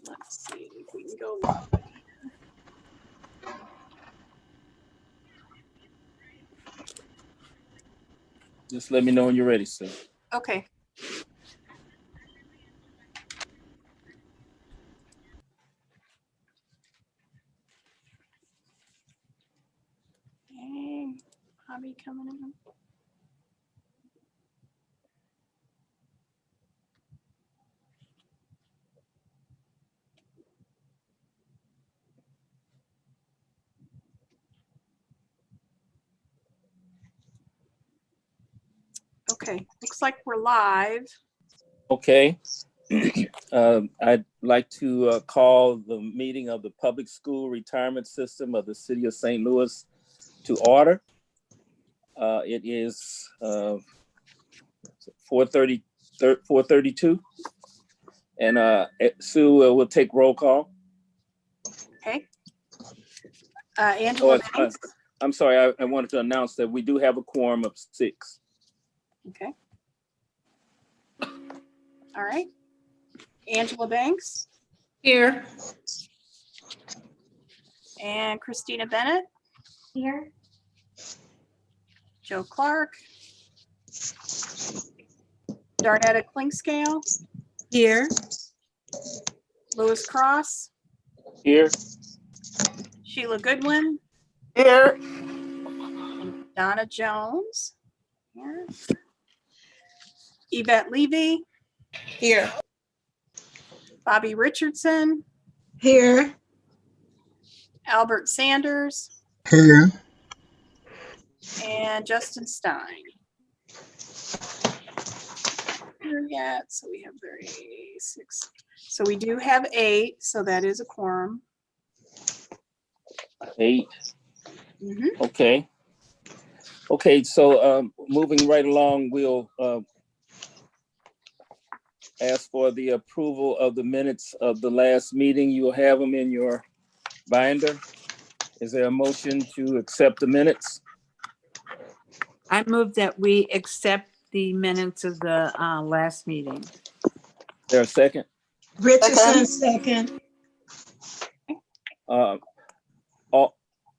Let's see if we can go live. Just let me know when you're ready, sir. Okay. Hey, hobby coming in. Okay, looks like we're live. Okay. I'd like to call the meeting of the Public School Retirement System of the City of St. Louis to order. It is 4:32, and Sue will take roll call. Okay. Angela Banks. I'm sorry, I wanted to announce that we do have a quorum of 6. Okay. All right. Angela Banks. Here. And Christina Bennett. Here. Joe Clark. Darnetta Klingscale. Here. Lewis Cross. Here. Sheila Goodwin. Here. And Donna Jones. Here. Yvette Levy. Here. Bobby Richardson. Here. Albert Sanders. Here. And Justin Stein. Here yet, so we have 36. So we do have 8, so that is a quorum. 8. Mm-hmm. Okay. Okay, so moving right along, we'll ask for the approval of the minutes of the last meeting. You'll have them in your binder. Is there a motion to accept the minutes? I move that we accept the minutes of the last meeting. Is there a second? Richardson, second.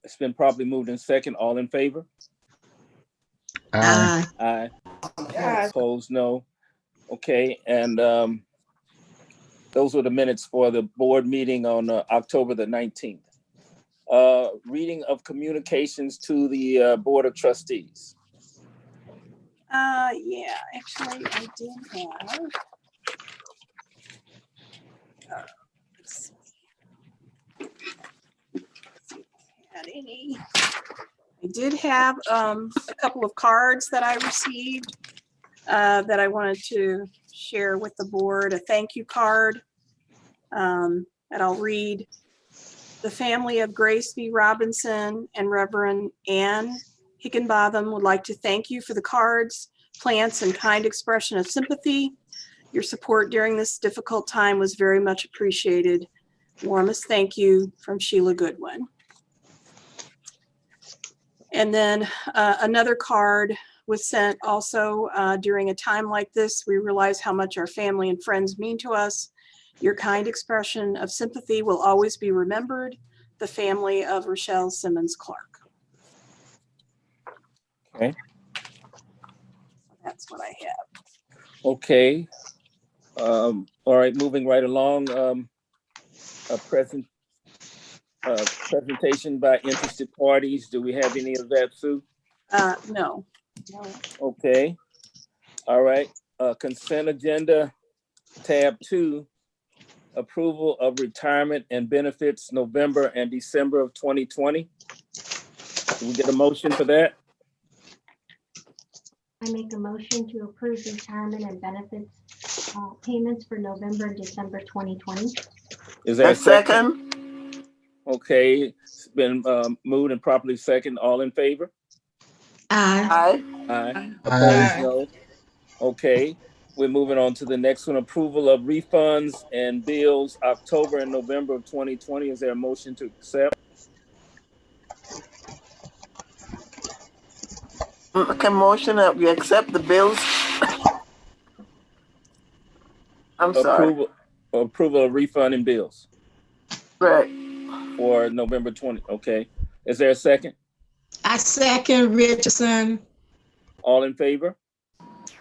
It's been properly moved in second. All in favor? Aye. Aye. Opposed, no. Okay, and those were the minutes for the board meeting on October the 19th. Reading of communications to the Board of Trustees. Yeah, actually I did have. Let's see. Had any. I did have a couple of cards that I received that I wanted to share with the board. A thank you card that I'll read. The family of Grace V. Robinson and Reverend Ann Higginbotham would like to thank you for the cards, plants, and kind expression of sympathy. Your support during this difficult time was very much appreciated. Warmest thank you from Sheila Goodwin. And then another card was sent also during a time like this. We realize how much our family and friends mean to us. Your kind expression of sympathy will always be remembered. The family of Rochelle Simmons Clark. Okay. That's what I have. Okay. All right, moving right along. A presentation by interested parties. Do we have any of that, Sue? No. Okay. All right. Consent agenda, tab 2. Approval of retirement and benefits November and December of 2020. Can we get a motion for that? I make a motion to approve retirement and benefits payments for November and December 2020. Is there a second? Second. Okay, it's been moved and properly second. All in favor? Aye. Aye. Aye. Aye. Opposed? No. Okay, we're moving on to the next one. Approval of refunds and bills October and November of 2020. Is there a motion to accept? Make a motion that we accept the bills. I'm sorry. approval of refund and bills Right. for November 20. Okay. Is there a second? I second Richardson. All in favor?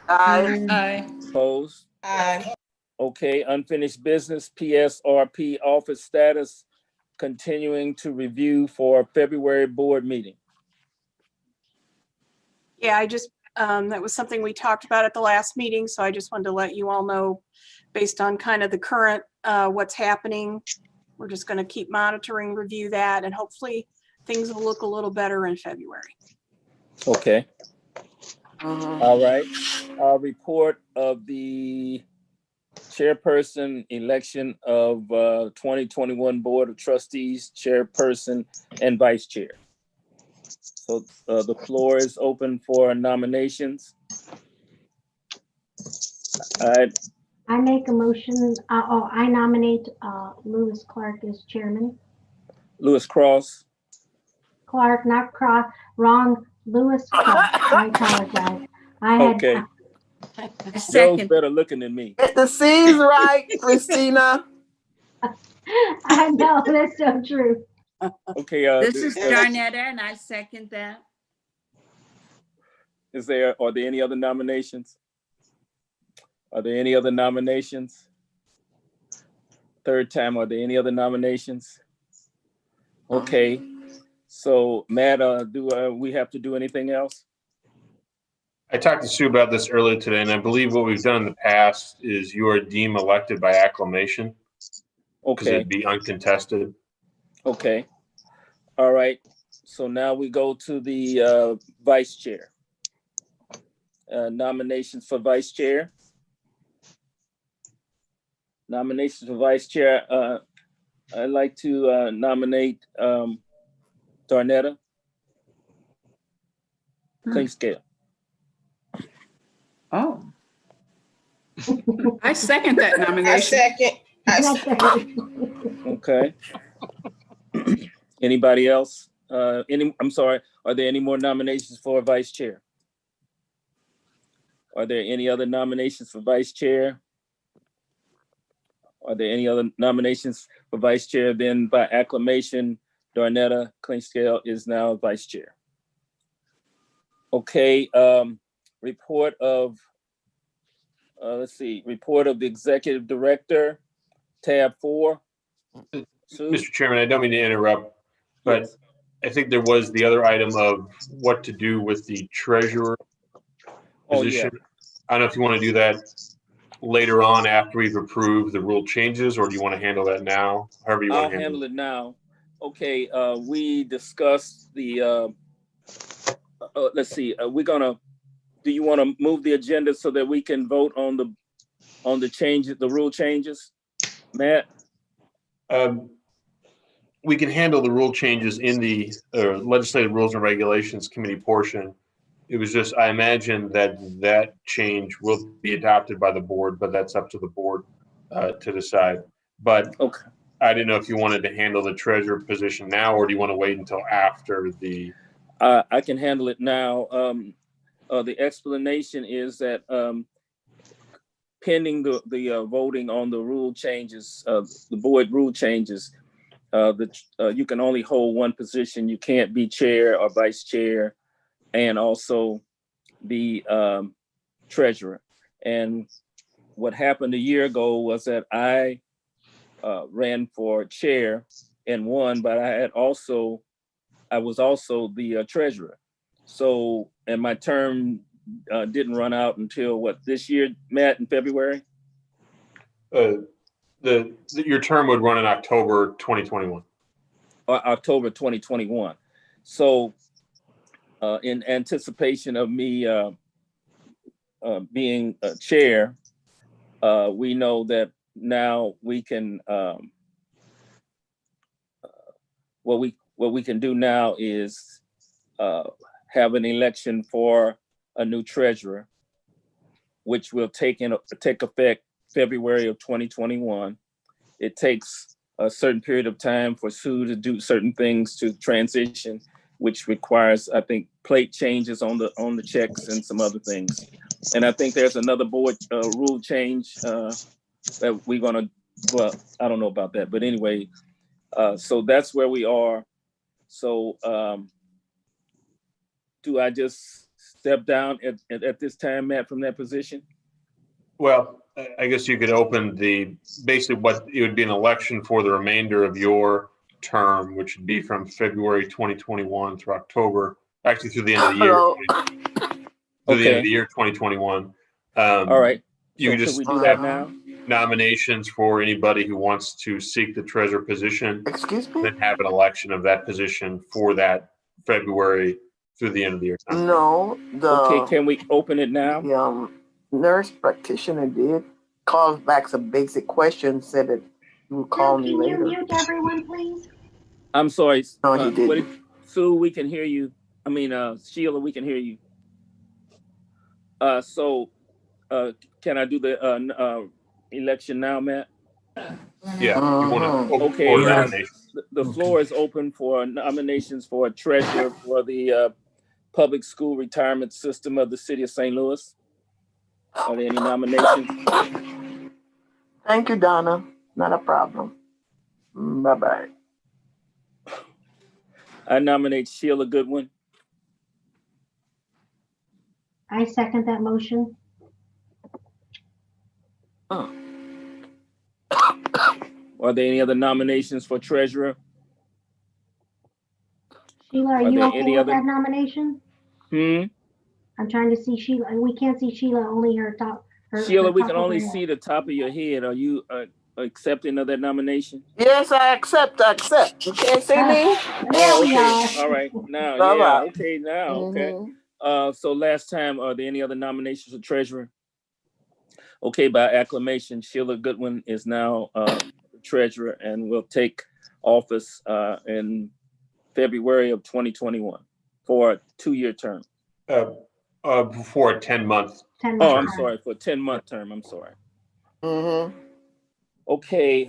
Aye. Aye. Opposed? Aye. Okay, unfinished business, PSRP office status, continuing to review for February board meeting. Yeah, that was something we talked about at the last meeting, so I just wanted to let you all know, based on kind of the current, what's happening. We're just gonna keep monitoring, review that, and hopefully things will look a little better in February. Okay, Mhm. all right. Report of the chairperson election of 2021 Board of Trustees, chairperson and vice chair. So the floor is open for nominations. I make a motion, I nominate Lewis Clark as chairman. Lewis Cross. Clark, not Cross, wrong, Lewis Clark. I apologize. I had, Okay, I Joe's second. better looking than me. Get the C's right, Christina. I know, that's so true. Okay, This is Darnetta, and I second that. are there any other nominations? Are there any other nominations? Third time, are there any other nominations? Okay, so Matt, do we have to do anything else? I talked to Sue about this earlier today, and I believe what we've done in the past is you are deemed elected by acclamation because Okay, it'd be uncontested. okay. All right, so now we go to the vice chair. Nominations for vice chair. Nominations for vice chair. I'd like to nominate Darnetta Clinkscale. Oh. I second that nomination. Okay. Anybody else? I'm sorry, are there any more nominations for vice chair? Are there any other nominations for vice chair? Are there any other nominations for vice chair? Then by acclamation, Darnetta Clinkscale is now vice chair. Okay, report of, report of the executive director, tab 4. Sue? Mr. Chairman, I don't mean to interrupt, but Yes. I think there was the other item of what to do with the treasurer Oh, position. yeah. I don't know if you want to do that later on after we've approved the rule changes, or do you want to handle that now? However you I'll want to handle it now. Okay, we discussed the, let's see, do you want to move the agenda so that we can vote on the changes, the rule changes? Matt? We can handle the rule changes in the legislative rules and regulations committee portion. It was just, I imagine that change will be adopted by the board, but that's up to the board to decide. But Okay. I didn't know if you wanted to handle the treasurer position now, or do you want to wait until after the? I can handle it now. The explanation is that pending the voting on the rule changes, the board rule changes, you can only hold one position. You can't be chair or vice chair, and also be treasurer. And what happened a year ago was that I ran for chair and won, but I was also the treasurer. So, and my term didn't run out until this year, Matt, in February? Your term would run in October 2021. October 2021. So in anticipation of me being a chair, we know that now we can, what we can do now is have an election for a new treasurer, which will take effect February of 2021. It takes a certain period of time for Sue to do certain things to transition, which requires, I think, plate changes on the checks and some other things. And I think there's another board rule change that we're gonna Well, I don't know about that, but anyway, so that's where we are. So do I just step down at this time, Matt, from that position? Well, I guess you could open basically what it would be an election for the remainder of your term, which would be from February 2021 through October, actually through the end of the year, Hello. through the end of Okay. the year 2021. All right. You So can could we just do that have now? nominations for anybody who wants to seek the treasurer position, Excuse me? then have an election of that position for that February through the end of the year time. No, Okay, can we open it now? the nurse practitioner did call back some basic questions, said that you would call Sue, me can you later. mute everyone, please? I'm sorry. No, he didn't. Sue, we can hear you. I mean, Sheila, we can hear you. So can I do the election now, Matt? Yeah, you want to open Okay, for nomination. the floor is open for nominations for a treasurer for the public school retirement system of the city of St. Louis. Are there any nominations? Thank you, Donna. Not a problem. Bye-bye. I nominate Sheila Goodwin. I second that motion. Are there any other nominations for treasurer? Sheila, are Are you there okay any with other- that nomination? I'm trying to see Sheila. We can't see Sheila, only her top. Sheila, her we top can of only her head. see the top of your head. Are you accepting of that nomination? Yes, I accept. You can't see me? There we okay. are. All right. Now, Bye-bye. yeah. Okay. Now, okay. Mhm. So last time, are there any other nominations for treasurer? Okay, by acclamation, Sheila Goodwin is now treasurer and will take office in February of 2021 for a 2-year term. For a 10-month. 10 Oh, I'm months. sorry, for a 10-month term. I'm sorry. Mhm. Okay.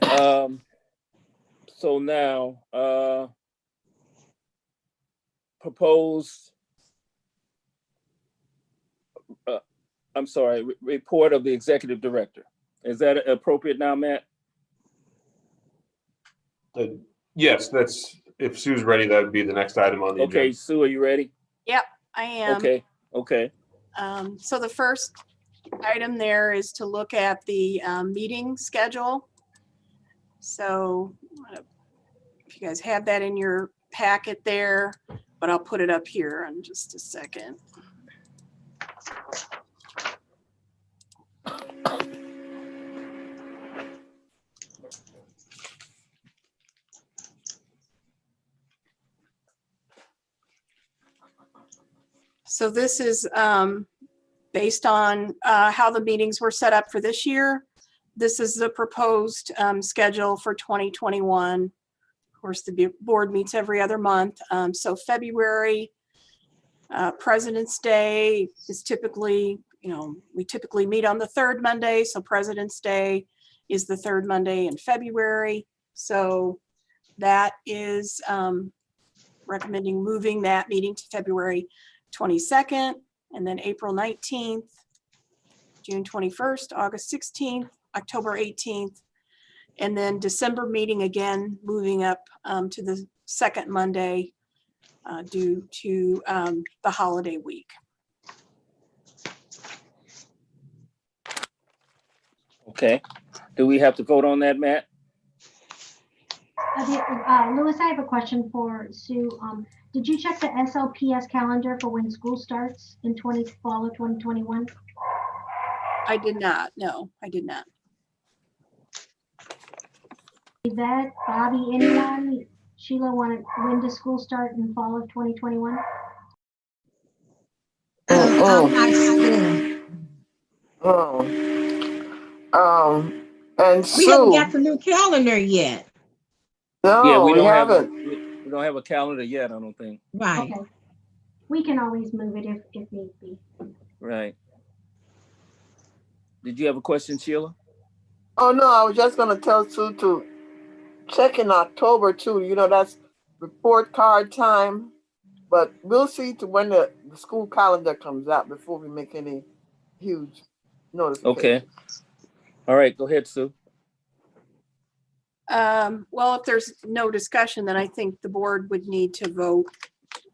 So now, proposed. I'm sorry. Report of the executive director. Is that appropriate now, Matt? Yes, if Sue's ready, that would be the next item on the Okay, agenda. Sue, are you ready? Yep, I am. Okay. So the first item there is to look at the meeting schedule. So if you guys have that in your packet there, but I'll put it up here in just a second. So this is based on how the meetings were set up for this year. This is the proposed schedule for 2021. Of course, the board meets every other month. So February, President's Day is typically, we typically meet on the third Monday. So President's Day is the third Monday in February. So that is recommending moving that meeting to February 22nd, and then April 19th, June 21st, August 16th, October 18th, and then December meeting again, moving up to the second Monday due to the holiday week. Okay. Do we have to vote on that, Matt? Louis, I have a question for Sue. Did you check the SLPS calendar for when school starts in fall of 2021? I did not. No, I did not. Yvette, Bobby, anyone? Sheila, when does school start in fall of 2021? I'm not sure. And We haven't Sue, got the new calendar yet. no, Yeah, we we don't haven't. we don't have a calendar yet, I don't think. Right. Okay. We can always move it if need be. Right. Did you have a question, Sheila? Oh, no, I was just going to tell Sue to check in October too. That's report card time. But we'll see to when the school calendar comes out before we make any huge notifications. Okay. All right, go ahead, Sue. Well, if there's no discussion, then I think the board would need to vote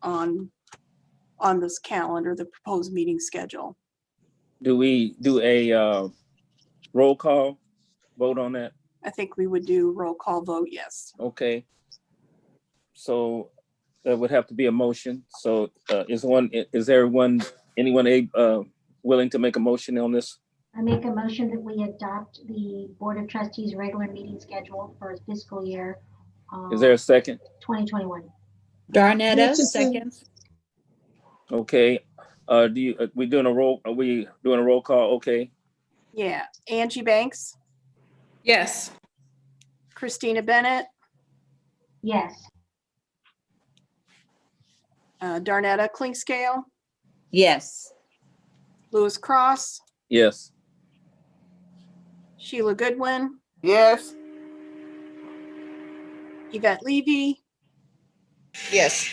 on this calendar, the proposed meeting schedule. Do we do a roll call vote on that? I think we would do roll call vote, yes. Okay. So there would have to be a motion. So is anyone willing to make a motion on this? I make a motion that we adopt the Board of Trustees regular meeting schedule for fiscal year Is there a second? 2021. Darnetta, second. Okay. Are we doing a roll call? Okay. Yeah, Angie Banks, Yes. Christina Bennett, Yes. Darnetta Klingscale, Yes. Lewis Cross, Yes. Sheila Goodwin, Yes. Yvette Levy, Yes.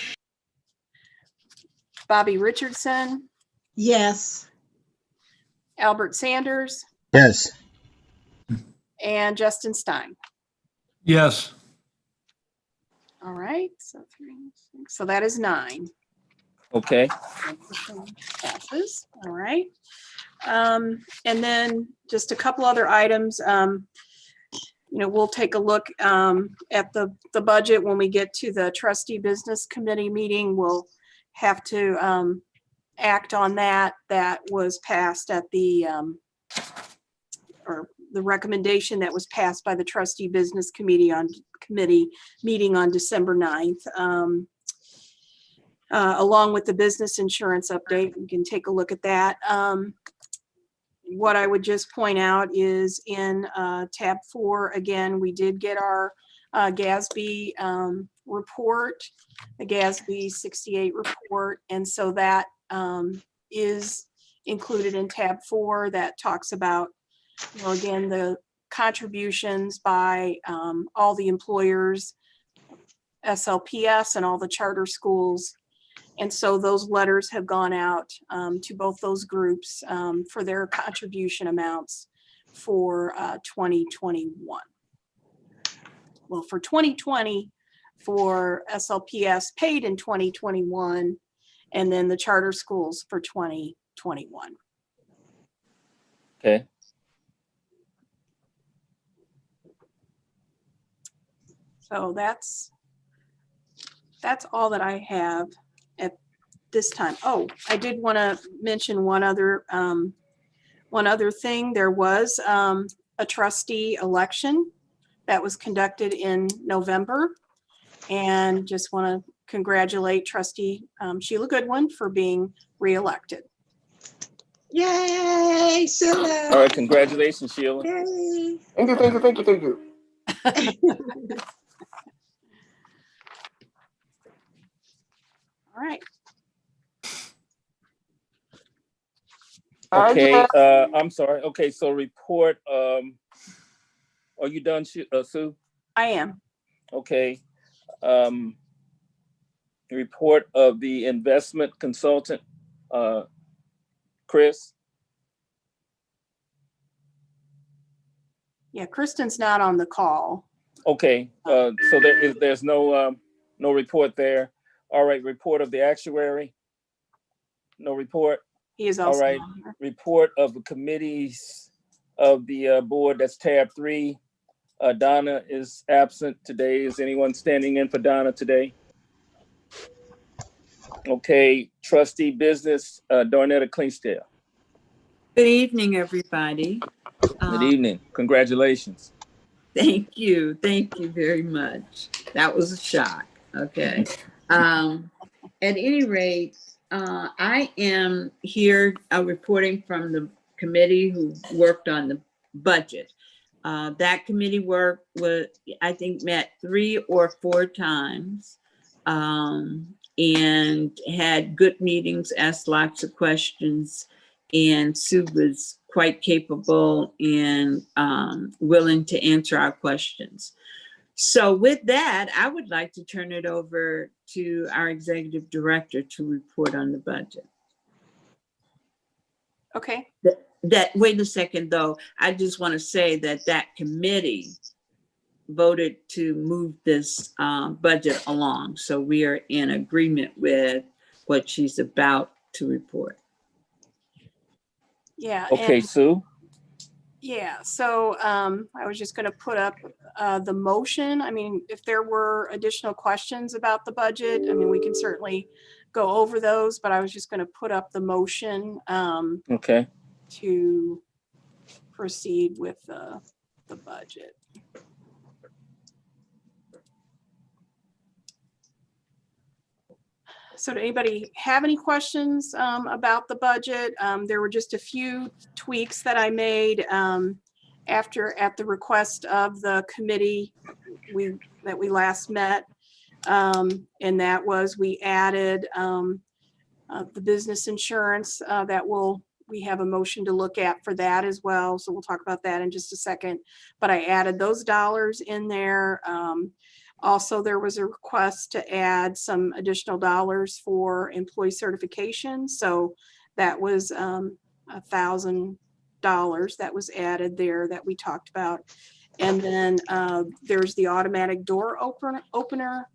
Bobby Richardson, Yes. Albert Sanders, Yes. and Justin Stein. Yes. All right, so that is 9. Okay. Passes, all right. And then just a couple other items. We'll take a look at the budget when we get to the trustee business committee meeting. We'll have to act on that. That was passed at or the recommendation that was passed by the trustee business committee meeting on December 9th. Along with the business insurance update, we can take a look at that. What I would just point out is in tab 4, again, we did get our GASB report, the GASB 68 report. And so that is included in tab 4 that talks about, again, the contributions by all the employers, SLPS and all the charter schools. And so those letters have gone out to both those groups for their contribution amounts for 2021. Well, for 2020, for SLPS paid in 2021, and then the charter schools for 2021. Okay. So that's all that I have at this time. Oh, I did want to mention one other thing. There was a trustee election that was conducted in November, and just want to congratulate trustee Sheila Goodwin for being reelected. Yay, Sheila. All right. Congratulations, Sheila. Yay. Thank you, thank you, thank you, thank you. All right. Okay. I'm sorry. Okay. So report. Are you done, Sue? I am. Okay. Report of the investment consultant, Chris. Yeah, Kristen's not on the call. Okay. So there's no report there. All right. Report of the actuary. No report. He is All also right. on there. Report of the committees of the board. That's tab 3. Donna is absent today. Is anyone standing in for Donna today? Okay. Trustee business, Darnetta Klingsdale. Good evening, everybody. Good evening. Congratulations. Thank you. Thank you very much. That was a shock. Okay. At any rate, I am here reporting from the committee who worked on the budget. That committee work I think, met 3 or 4 times and had good meetings, asked lots of questions, and Sue was quite capable and willing to answer our questions. So with that, I would like to turn it over to our executive director to report on the budget. Okay. Wait a second, though. I just want to say that committee voted to move this budget along. So we are in agreement with what she's about to report. Yeah. Okay, and- Sue? Yeah, so I was just going to put up the motion. I mean, if there were additional questions about the budget, I mean, we can certainly go over those, but I was just going to put up the motion Okay, to proceed with the budget. So did anybody have any questions about the budget? There were just a few tweaks that I made at the request of the committee that we last met. And that was we added the business insurance we have a motion to look at for that as well. So we'll talk about that in just a second. But I added those dollars in there. Also, there was a request to add some additional dollars for employee certification. So that was $1,000 that was added there that we talked about. And then there's the automatic door opener.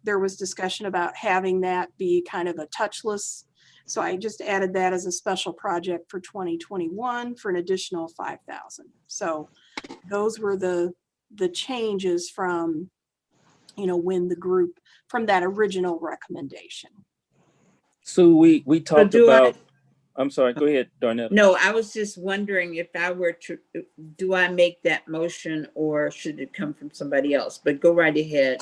There was discussion about having that be kind of a touchless. So I just added that as a special project for 2021 for an additional $5,000. So those were the changes from, when the group, from that original recommendation. Sue, we talked do I- about, I'm sorry, go ahead, Darnell. No, I was just wondering if I were to, do I make that motion or should it come from somebody else? But go right ahead,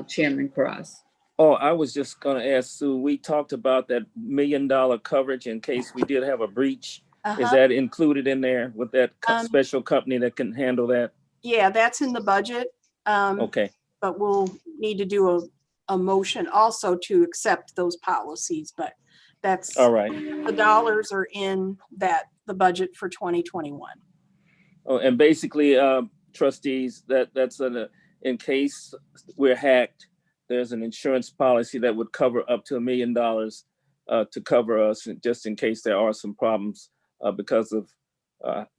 Chairman Cross. Oh, I was just gonna ask Sue, we talked about that $1 million coverage in case we did have a breach. Is that included in there with that special company that can handle that? Yeah, that's in the budget. Okay, But we'll need to do a motion also to accept those policies, but that's, all right. the dollars are in the budget for 2021. Oh, and basically, trustees, that's in case we're hacked, there's an insurance policy that would cover up to $1 million to cover us just in case there are some problems because of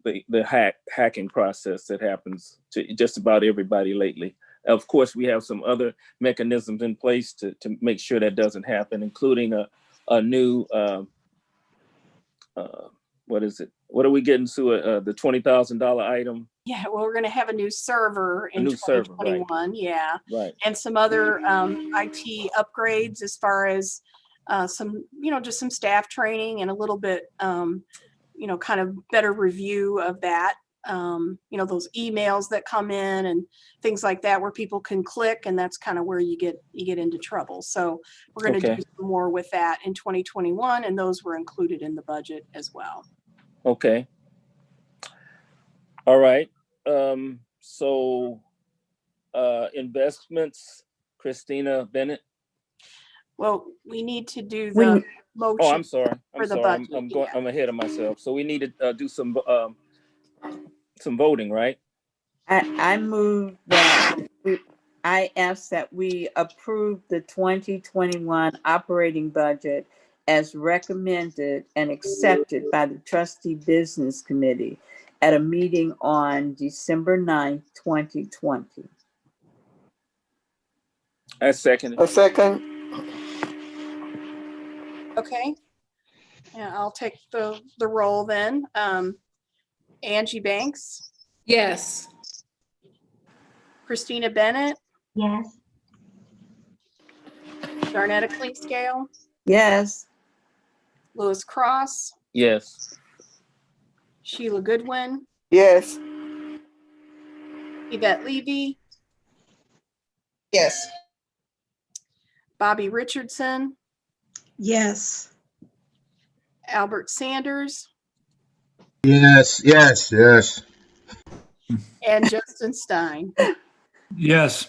the hacking process that happens to just about everybody lately. Of course, we have some other mechanisms in place to make sure that doesn't happen, including a new, what is it? What are we getting to? The $20,000 item? Yeah, well, we're going to have a new server in new server, right. 2021. Yeah. Right. And some other IT upgrades as far as some, just some staff training and a little bit, kind of better review of that. Those emails that come in and things like that where people can click, and that's kind of where you get into trouble. So we're going to do some more with that in 2021, and those were included in the budget as well. Okay. All right. So investments, Christina Bennett. Well, we need to do the motion. Oh, I'm sorry. For the budget, I'm ahead of myself. So we need to do some voting, right? I move that I ask that we approve the 2021 operating budget as recommended and accepted by the Trustee Business Committee at a meeting on December 9th, 2020. I second it. A second. Okay. Yeah, I'll take the roll then. Angie Banks, Yes. Christina Bennett, Yes. Darnetta Cleescale, Yes. Lewis Cross, Yes. Sheila Goodwin, Yes. Yvette Levy, Yes. Bobby Richardson, Yes. Albert Sanders, Yes, yes, yes. and Justin Stein. Yes.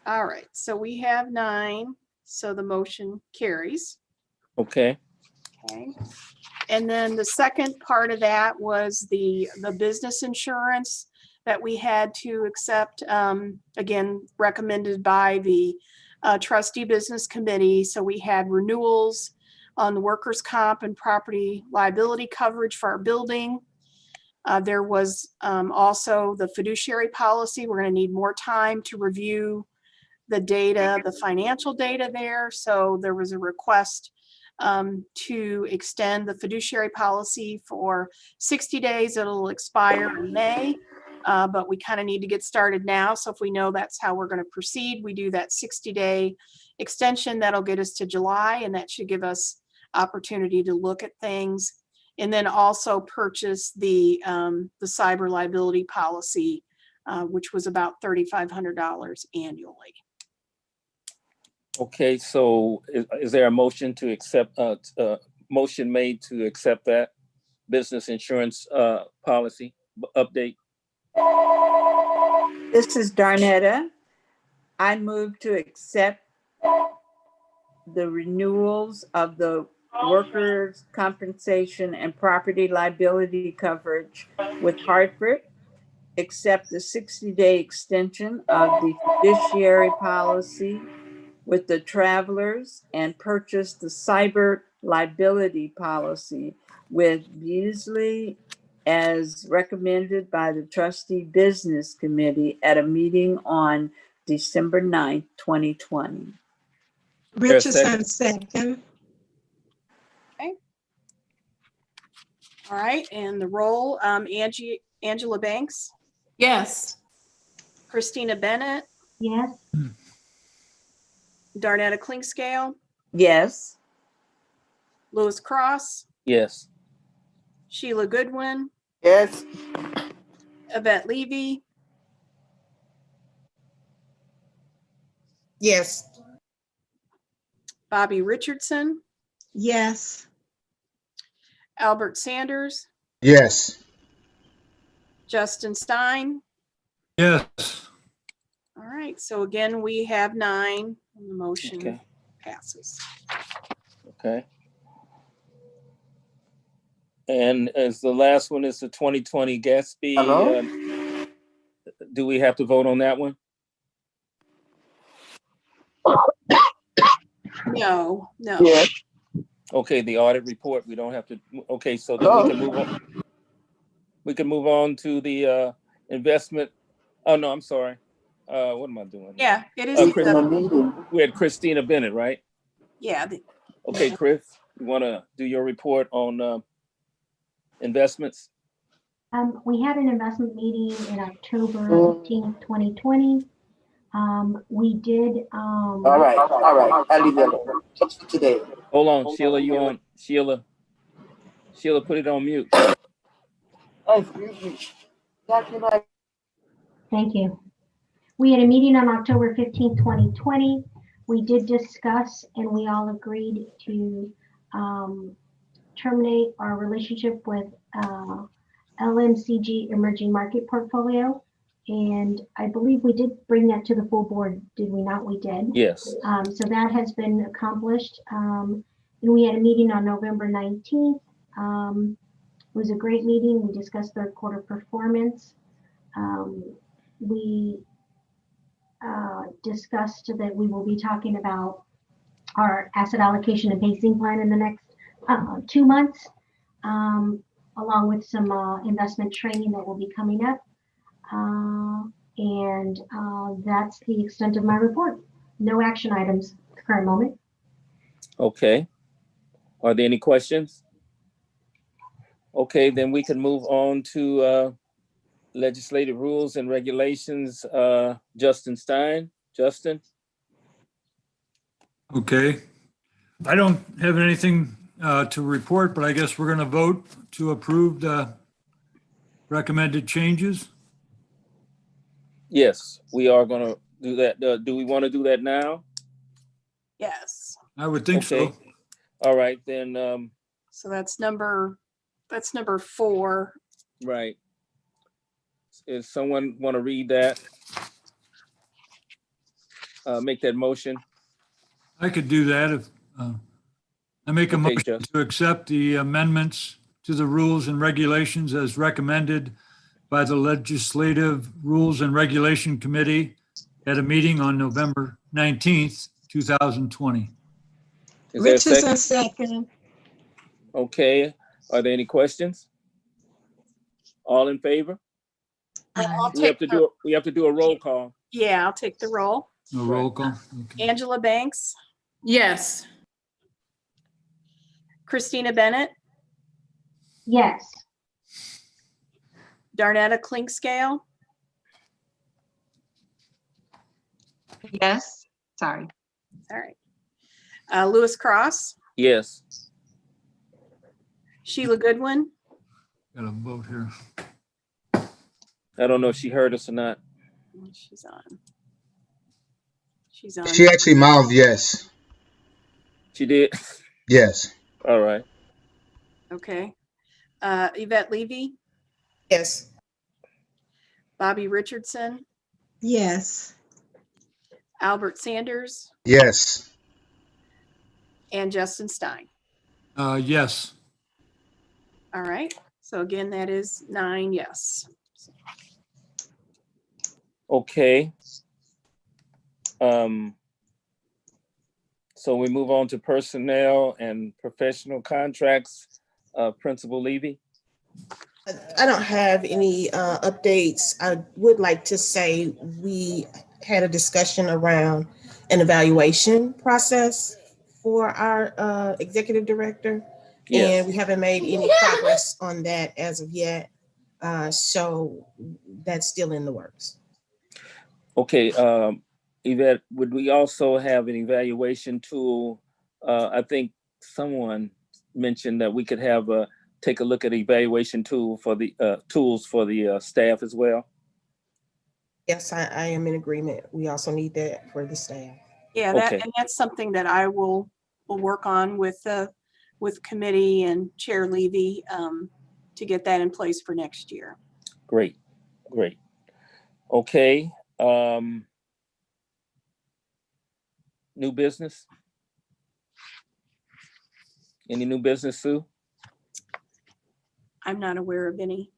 All right, so we have 9, so the motion carries. Okay. Okay. And then the second part of that was the business insurance that we had to accept, again, recommended by the Trustee Business Committee. So we had renewals on the workers' comp and property liability coverage for our building. There was also the fiduciary policy. We're going to need more time to review the data, the financial data there. So there was a request to extend the fiduciary policy for 60 days. It'll expire in May, but we kind of need to get started now. So if we know that's how we're going to proceed, we do that 60-day extension. That'll get us to July, and that should give us opportunity to look at things. And then also purchase the cyber liability policy, which was about $3,500 annually. Okay, so is there a motion to accept, motion made to accept that business insurance policy update? This is Darnetta. I move to accept the renewals of the workers' compensation and property liability coverage with Hartford, accept the 60-day extension of the fiduciary policy with the Travelers, and purchase the cyber liability policy with Beasley as recommended by the Trustee Business Committee at a meeting on December 9th, 2020. Richardson, second. All right, and the roll, Angela Banks, Yes. Christina Bennett, Yes. Darnetta Klingscale, Yes. Louis Cross, Yes. Sheila Goodwin, Yes. Yvette Levy, Yes. Bobby Richardson, Yes. Albert Sanders, Yes. Justin Stein. Yes. All right, so again, we have 9, and the motion Okay. passes. Okay. And as the last one is the 2020 Gatsby. Hello? Do we have to vote on that one? No. Yes. Okay, the audit report, we don't have to, okay, so then we can move on. We can move on to the investment. Oh, no, I'm sorry. What am I doing? Yeah, it is. We had Christina Bennett, right? Yeah. Okay, Chris, you want to do your report on investments? We had an investment meeting in October 15th, 2020. We did. All right. I'll leave that alone. Just for today. Hold on, Sheila, you on? Sheila, put it on mute. Excuse me. Dr. Thank you. We had a meeting on October 15th, 2020. We did discuss and we all agreed to terminate our relationship with LMCG Emerging Market Portfolio. And I believe we did bring that to the full board, did we not? We did. Yes. So that has been accomplished. And we had a meeting on November 19th. It was a great meeting. We discussed third quarter performance. We discussed that we will be talking about our asset allocation and pacing plan in the next 2 months, along with some investment training that will be coming up. And that's the extent of my report. No action items at the current moment. Okay. Are there any questions? Okay, then we can move on to legislative rules and regulations. Justin Stein. Justin? Okay. I don't have anything to report, but I guess we're going to vote to approve the recommended changes. Yes, we are going to do that. Do we want to do that now? Yes. I would think Okay. so. All right, then, So that's number 4. right. Is someone want to read that? Make that motion. I could do that if I make a Okay, motion Justin. to accept the amendments to the rules and regulations as recommended by the Legislative Rules and Regulation Committee at a meeting on November 19th, 2020. Is there a Richardson, second? second. Okay, are there any questions? All in favor? I'll We have take to do a roll call. Yeah, I'll take the roll. A roll call. Okay. Angela Banks, Yes. Christina Bennett, Yes. Darnetta Clinkscale, Yes. Sorry. all right. Lewis Cross, Yes. Sheila Goodwin, Got a vote here. I don't know if she heard us or not. she's on. She's on. She actually mouthed yes. She did? Yes. All right. Okay. Yvette Levy, Yes. Bobby Richardson, Yes. Albert Sanders, Yes. and Justin Stein. Yes. All right. So again, that is 9 yes. Okay. So we move on to personnel and professional contracts. Principal Levy? I don't have any updates. I would like to say we had a discussion around an evaluation process for our executive director. Yes. And we haven't made any progress on that as of yet. So that's still in the works. Okay, Yvette, would we also have an evaluation tool? I think someone mentioned that we could have take a look at evaluation tool for the tools for the staff as well. Yes, I am in agreement. We also need that for the staff. Yeah, Okay. and that's something that I will work on with committee and Chair Levy to get that in place for next year. Great. Okay. New business? Any new business, Sue? I'm not aware of any.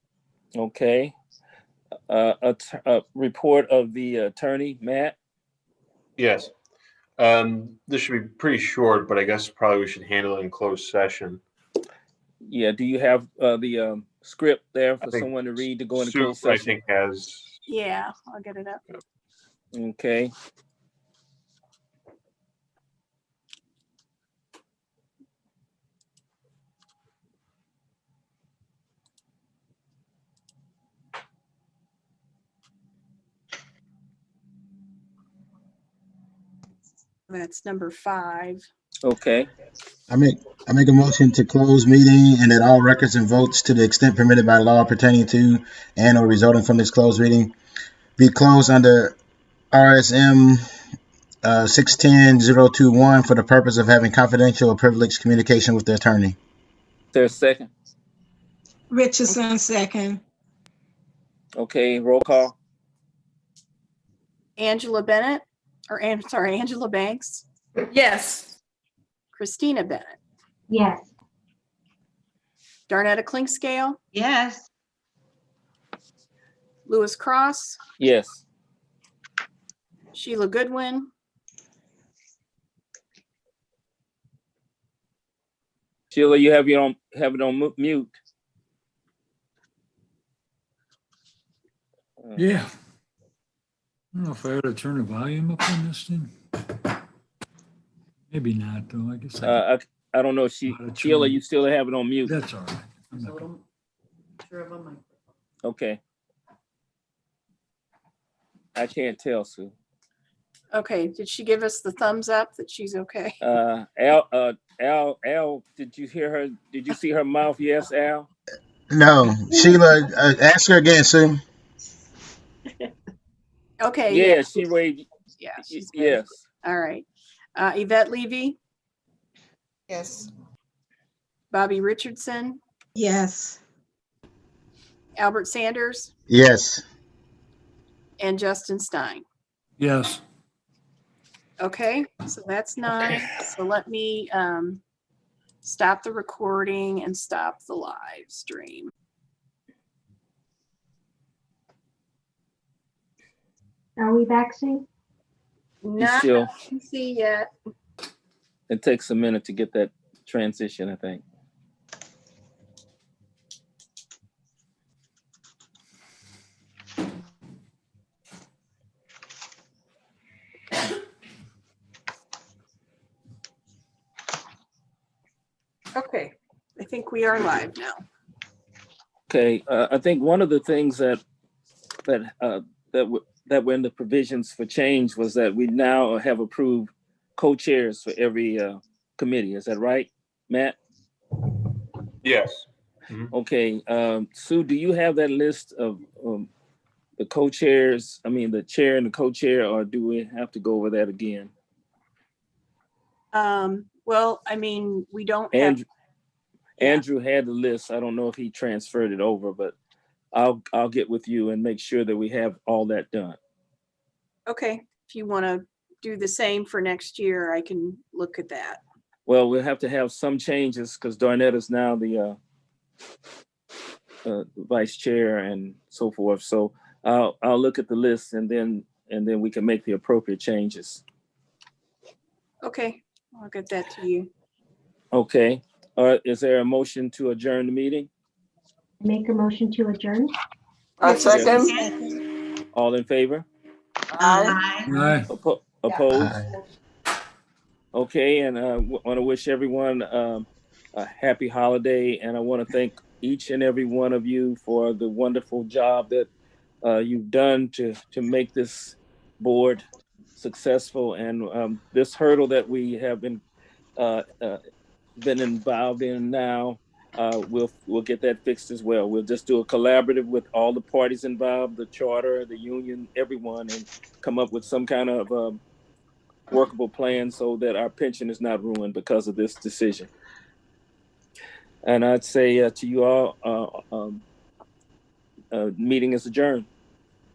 Okay. A report of the attorney, Matt? Yes. This should be pretty short, but I guess probably we should handle it in closed session. Yeah, do you have the script there for I think someone to read to go into Sue, closed I session? think, has. Yeah, I'll get it up. Okay. That's number 5. Okay. I make a motion to close meeting and that all records and votes to the extent permitted by law pertaining to and or resulting from this closed meeting be closed under RSM 610-021 for the purpose of having confidential or privileged communication with the attorney. There's a second. Richardson, second. Okay, roll call. Angela Bennett, Angela Banks, Yes. Christina Bennett, Yes. Darnetta Clinkscale, Yes. Lewis Cross, Yes. Sheila Goodwin, Sheila, you have it on mute. Yeah. I don't know if I ought to turn the volume up on this thing. Maybe not, though. I guess I don't know if Sheila, you still have it on mute. that's all right. I'm not gonna- Okay. I can't tell, Sue. Okay, did she give us the thumbs up that she's okay? Al, did you hear her? Did you see her mouth? Yes, Al? No, Sheila, ask her again, Sue. Okay, Yeah, yeah, she waved. she's good. Yes. All right. Yvette Levy, Yes. Bobby Richardson, Yes. Albert Sanders, Yes. and Justin Stein. Yes. Okay, so that's 9. So let me stop the recording and stop the live stream. Are we back soon? Not still- that I can see yet. It takes a minute to get that transition, I think. Okay, I think we are live now. Okay, I think one of the things that were in the provisions for change was that we now have approved co-chairs for every committee. Is that right, Matt? Yes. Okay, Sue, do you have that list of the co-chairs? I mean, the chair and the co-chair, or do we have to go over that again? Well, I mean, we don't have. Andrew had the list. I don't know if he transferred it over, but I'll get with you and make sure that we have all that done. Okay, if you want to do the same for next year, I can look at that. Well, we'll have to have some changes because Darnett is now the vice chair and so forth. So I'll look at the list and then we can make the appropriate changes. Okay, I'll get that to you. Okay. Is there a motion to adjourn the meeting? Make a motion to adjourn. I second. All in favor? Aye. Aye. Opposed? Aye. Okay, and I want to wish everyone a happy holiday, and I want to thank each and every one of you for the wonderful job that you've done to make this board successful, and this hurdle that we have been involved in now, we'll get that fixed as well. We'll just do a collaborative with all the parties involved, the charter, the union, everyone, and come up with some kind of workable plan so that our pension is not ruined because of this decision. And I'd say to you all, meeting is adjourned.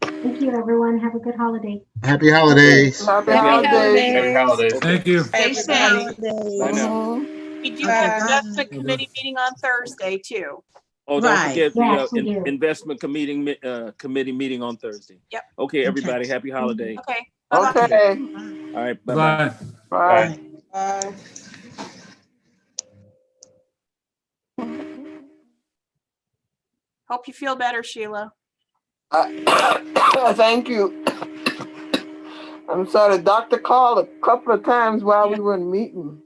Thank you, everyone. Have a good holiday. Happy holidays. Happy Happy holidays. Happy holidays. Thank you. Stay safe. Bye now. Mhm. We do have investment committee meeting on Thursday too. Oh, don't Right. forget Yes, we the do. investment committee meeting on Thursday. Yep. Okay, everybody, happy holidays. Okay. Bye-bye. Okay. All right, bye-bye. Bye. Bye. Hope you feel better, Sheila. Thank you. I'm sorry, the doctor called a couple of times while we were in meeting.